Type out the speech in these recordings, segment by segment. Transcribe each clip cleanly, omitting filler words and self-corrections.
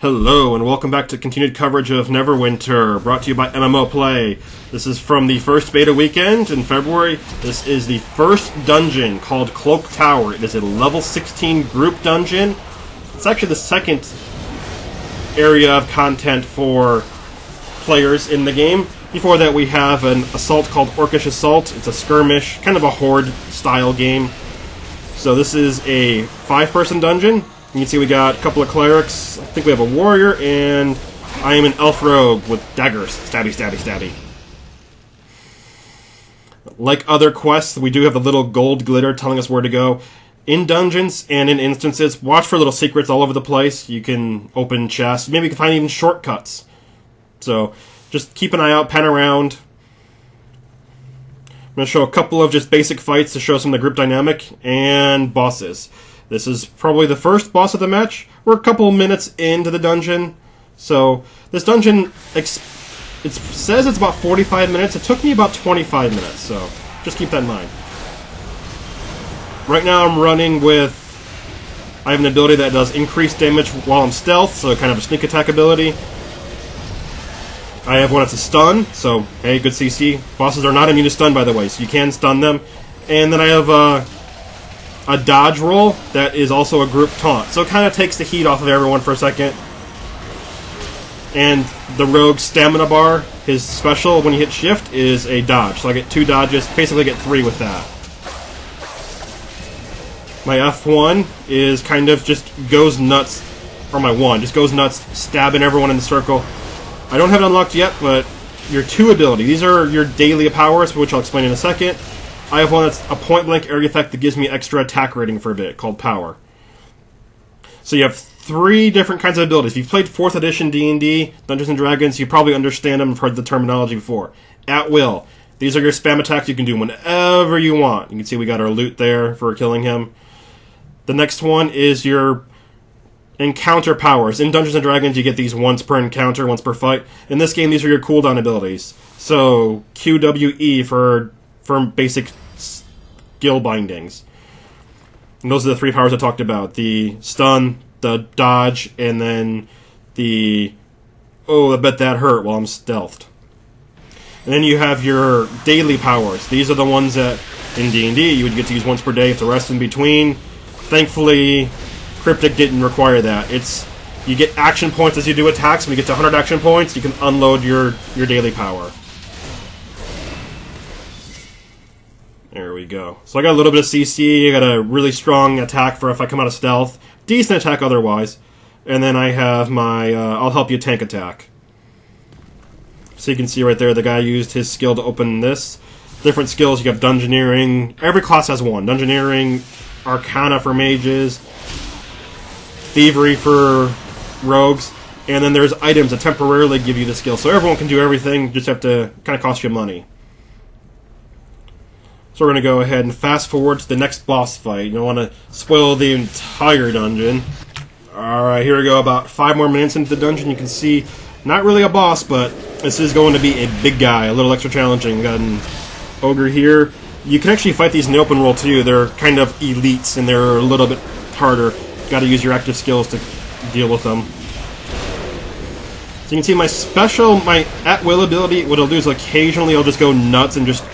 Hello, and welcome back to continued coverage of Neverwinter, brought to you by MMO Play. This is from the first beta weekend in February. This is the first dungeon called Cloak Tower. It is a level 16 group dungeon. It's actually the second area of content for players in the game. Before that, we have an assault called Orcish Assault. It's a skirmish, kind of a horde-style game. So this is a 5-person dungeon. You can see we got a couple of clerics. I think we have a warrior, and I am an elf rogue with daggers. Stabby, stabby, stabby. Like other quests, we do have the little gold glitter telling us where to go. In dungeons and in instances, watch for little secrets all over the place. You can open chests. Maybe you can find even shortcuts. So just keep an eye out, pen around. I'm going to show a couple of just basic fights to show some of the group dynamic and bosses. This is probably the first boss of the match. We're a couple minutes into the dungeon. So, this dungeon, it says it's about 45 minutes. It took me about 25 minutes, so just keep that in mind. Right now I'm running with... I have an ability that does increased damage while I'm stealth, so kind of a sneak attack ability. I have one that's a stun, so hey, good CC. Bosses are not immune to stun, by the way, so you can stun them. And then I have a dodge roll that is also a group taunt. So it kind of takes the heat off of everyone for a second. And the rogue stamina bar, his special when you hit shift, is a dodge. So I get 2 dodges, basically get 3 with that. My F1 is kind of just goes nuts, or my 1, just goes nuts, stabbing everyone in the circle. I don't have it unlocked yet, but your 2 ability, these are your daily powers, which I'll explain in a second. I have one that's a point-blank area effect that gives me extra attack rating for a bit, called Power. So you have 3 different kinds of abilities. If you've played 4th edition D&D, Dungeons & Dragons, you probably understand them and heard the terminology before. At will. These are your spam attacks you can do whenever you want. You can see we got our loot there for killing him. The next one is your encounter powers. In Dungeons & Dragons, you get these once per encounter, once per fight. In this game, these are your cooldown abilities. So, QWE for basic skill bindings. And those are the 3 powers I talked about. The stun, the dodge, and then the... oh, I bet that hurt while I'm stealthed. And then you have your daily powers. These are the ones that, in D&D, you would get to use once per day with the rest in between. Thankfully, Cryptic didn't require that. You get action points as you do attacks. When you get to 100 action points, you can unload your daily power. There we go. So I got a little bit of CC, I got a really strong attack for if I come out of stealth, decent attack otherwise, and then I have my I'll help you tank attack. So you can see right there the guy used his skill to open this. Different skills, you have Dungeoneering, every class has one. Dungeoneering, Arcana for mages, Thievery for rogues, and then there's items that temporarily give you the skill. So everyone can do everything, just have to kind of cost you money. So we're going to go ahead and fast forward to the next boss fight. You don't want to spoil the entire dungeon. Alright, here we go. About 5 more minutes into the dungeon. You can see, not really a boss, but this is going to be a big guy. A little extra challenging. We got an ogre here. You can actually fight these in the open world too. They're kind of elites, and they're a little bit harder. Got to use your active skills to deal with them. So you can see my special, my at-will ability, what it'll do is occasionally I'll just go nuts and just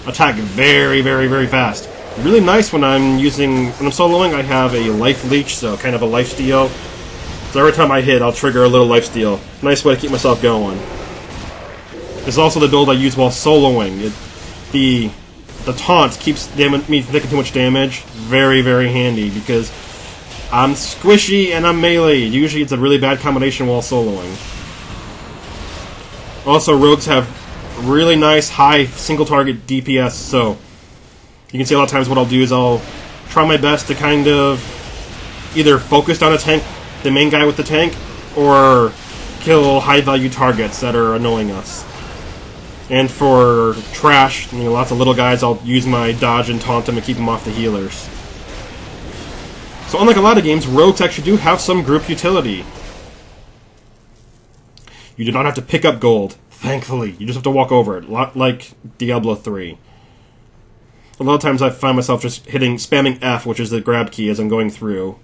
attack very, very, very fast. Really nice when I'm soloing, I have a life leech, so kind of a life steal. So every time I hit, I'll trigger a little life steal. Nice way to keep myself going. This is also the build I use while soloing. The taunt keeps me from taking too much damage. Very, very handy, because I'm squishy and I'm melee. Usually it's a really bad combination while soloing. Also, rogues have really nice high single target DPS, so you can see a lot of times what I'll do is I'll try my best to kind of either focus on a tank, the main guy with the tank, or kill high value targets that are annoying us. And for trash, lots of little guys, I'll use my dodge and taunt them to keep them off the healers. So unlike a lot of games, rogues actually do have some group utility. You do not have to pick up gold. Thankfully, you just have to walk over it, like Diablo 3. A lot of times I find myself just spamming F, which is the grab key, as I'm going through.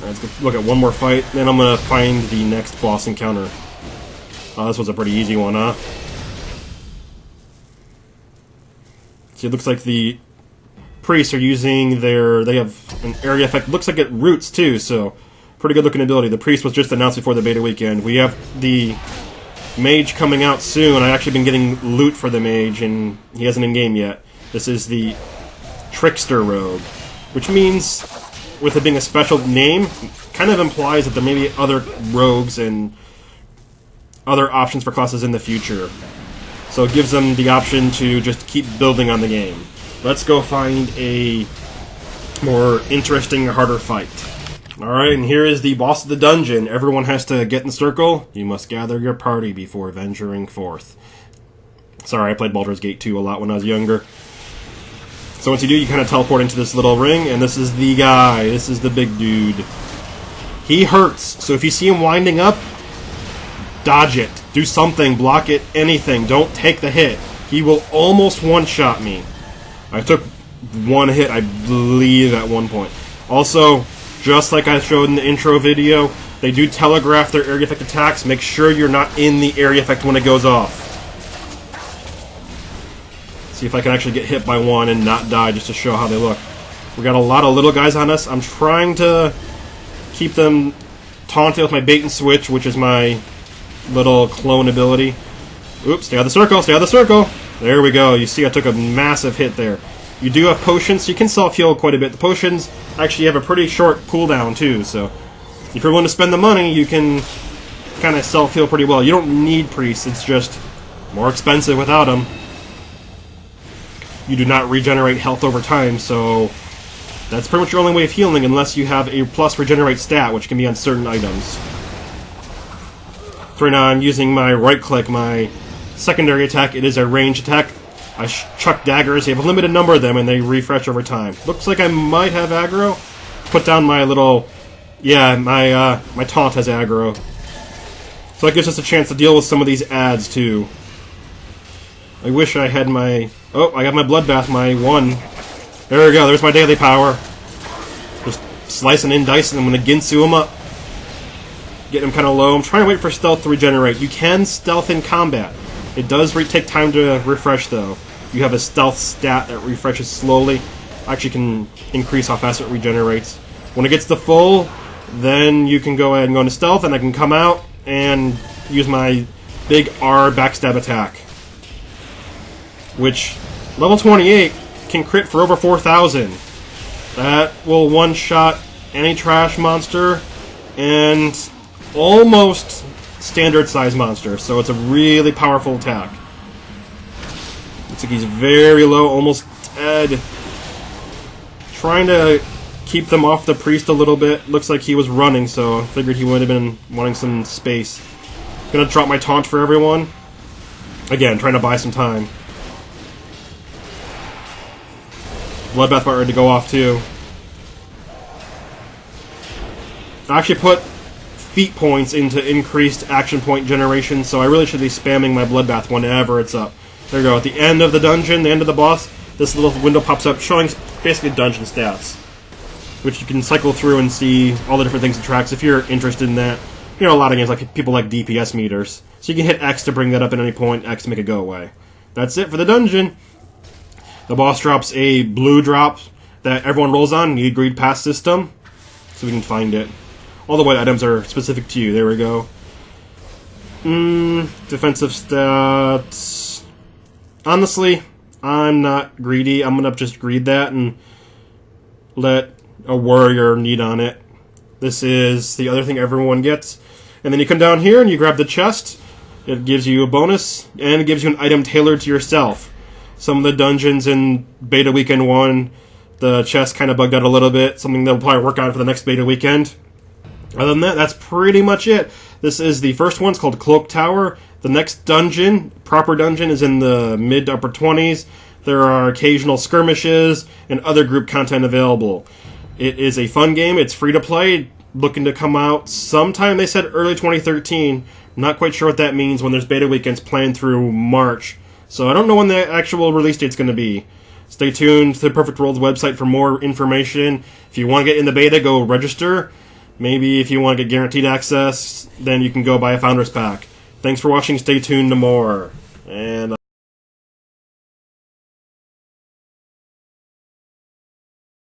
Let's go look at one more fight, then I'm gonna find the next boss encounter. Oh, this was a pretty easy one, huh? See, it looks like the priests are using they have an area effect. Looks like it roots too, so pretty good looking ability. The priest was just announced before the beta weekend. We have the mage coming out soon. I've actually been getting loot for the mage, and he hasn't in game yet. This is the trickster rogue, which means, with it being a special name, kind of implies that there may be other rogues and other options for classes in the future. So it gives them the option to just keep building on the game. Let's go find a more interesting, harder fight. Alright, and here is the boss of the dungeon. Everyone has to get in circle. You must gather your party before venturing forth. Sorry, I played Baldur's Gate 2 a lot when I was younger. So once you do, you kind of teleport into this little ring, and this is the guy. This is the big dude. He hurts, so if you see him winding up, dodge it. Do something, block it, anything. Don't take the hit. He will almost one-shot me. I took one hit, I believe, at one point. Also, just like I showed in the intro video, they do telegraph their area effect attacks. Make sure you're not in the area effect when it goes off. See if I can actually get hit by one and not die, just to show how they look. We got a lot of little guys on us. I'm trying to keep them taunted with my bait and switch, which is my little clone ability. Oops, stay out of the circle, stay out of the circle! There we go. You see I took a massive hit there. You do have potions, so you can self-heal quite a bit. The potions actually have a pretty short cooldown too, so if you're willing to spend the money, you can kind of self-heal pretty well. You don't need priests, it's just more expensive without them. You do not regenerate health over time, so that's pretty much your only way of healing unless you have a plus regenerate stat, which can be on certain items. So right now I'm using my right-click, my secondary attack. It is a range attack. I chuck daggers. You have a limited number of them, and they refresh over time. Looks like I might have aggro. Put down my little... Yeah, my taunt has aggro. So that gives us a chance to deal with some of these ads, too. I wish I had my... Oh, I got my bloodbath, my one. There we go, there's my daily power. Just slicing and dicing. I'm going to Ginsu him up. Get him kind of low. I'm trying to wait for stealth to regenerate. You can stealth in combat. It does take time to refresh, though. You have a stealth stat that refreshes slowly. Actually can increase how fast it regenerates. When it gets to full, then you can go ahead and go into stealth, and I can come out and use my big R backstab attack, which level 28 can crit for over 4,000. That will one-shot any trash monster and almost standard size monster, so it's a really powerful attack. Looks like he's very low, almost dead. Trying to keep them off the priest a little bit. Looks like he was running, so I figured he would have been wanting some space. Gonna drop my taunt for everyone. Again, trying to buy some time. Bloodbath about ready to go off too. I actually put feat points into increased action point generation, so I really should be spamming my bloodbath whenever it's up. There we go. At the end of the dungeon, the end of the boss, this little window pops up showing basically dungeon stats, which you can cycle through and see all the different things it tracks if you're interested in that. You know, a lot of games, like people like DPS meters. So you can hit X to bring that up at any point, X to make it go away. That's it for the dungeon. The boss drops a blue drop that everyone rolls on, need greed pass system, so we can find it. All the white items are specific to you. There we go. Defensive stats. Honestly, I'm not greedy. I'm gonna just greed that and let a warrior need on it. This is the other thing everyone gets. And then you come down here and you grab the chest. It gives you a bonus, and it gives you an item tailored to yourself. Some of the dungeons in Beta Weekend 1, the chest kind of bugged out a little bit. Something they'll probably work on for the next Beta Weekend. Other than that, that's pretty much it. This is the first one. It's called Cloak Tower. The next dungeon, proper dungeon, is in the mid to upper 20s. There are occasional skirmishes and other group content available. It is a fun game. It's free to play. Looking to come out sometime, they said early 2013. Not quite sure what that means when there's beta weekends planned through March. So I don't know when the actual release date's going to be. Stay tuned to the Perfect World's website for more information. If you want to get in the beta, go register. Maybe if you want to get guaranteed access, then you can go buy a Founders Pack. Thanks for watching. Stay tuned to more. And